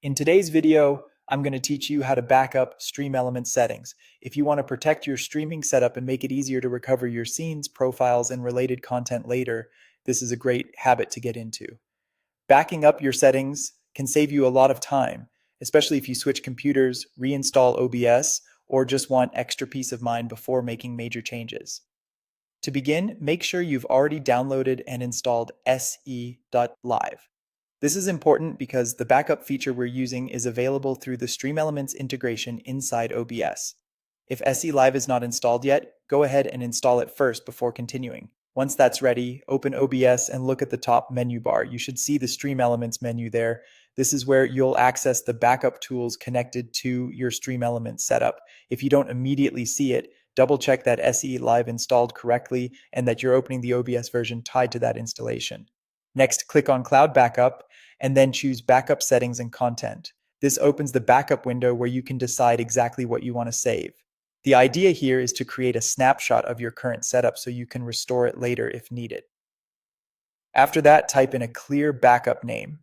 In today's video, I'm going to teach you how to back up StreamElements settings. If you want to protect your streaming setup and make it easier to recover your scenes, profiles, and related content later, this is a great habit to get into. Backing up your settings can save you a lot of time, especially if you switch computers, reinstall OBS, or just want extra peace of mind before making major changes. To begin, make sure you've already downloaded and installed se.live. This is important because the backup feature we're using is available through the StreamElements integration inside OBS. If SE Live is not installed yet, go ahead and install it first before continuing. Once that's ready, open OBS and look at the top menu bar. You should see the StreamElements menu there. This is where you'll access the backup tools connected to your StreamElements setup. If you don't immediately see it, double check that SE Live installed correctly and that you're opening the OBS version tied to that installation. Next, click on Cloud Backup and then choose Backup Settings and Content. This opens the backup window where you can decide exactly what you want to save. The idea here is to create a snapshot of your current setup so you can restore it later if needed. After that, type in a clear backup name.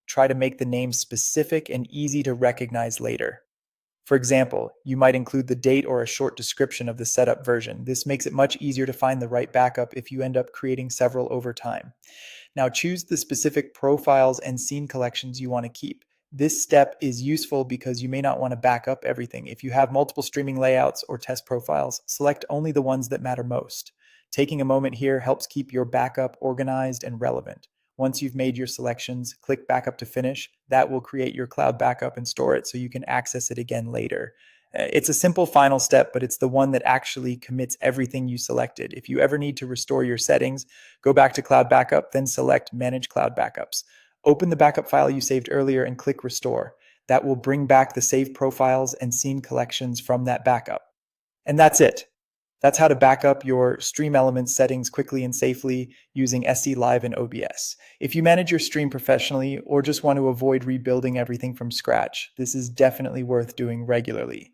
Try to make the name specific and easy to recognize later. For example, you might include the date or a short description of the setup version. This makes it much easier to find the right backup if you end up creating several over time. Now choose the specific profiles and scene collections you want to keep. This step is useful because you may not want to back up everything. If you have multiple streaming layouts or test profiles, select only the ones that matter most. Taking a moment here helps keep your backup organized and relevant. Once you've made your selections, click Backup to finish. That will create your cloud backup and store it so you can access it again later. It's a simple final step, but it's the one that actually commits everything you selected. If you ever need to restore your settings, go back to Cloud Backup, then select Manage Cloud Backups. Open the backup file you saved earlier and click Restore. That will bring back the saved profiles and scene collections from that backup. And that's it. That's how to back up your StreamElements settings quickly and safely using SE Live and OBS. If you manage your stream professionally or just want to avoid rebuilding everything from scratch, this is definitely worth doing regularly.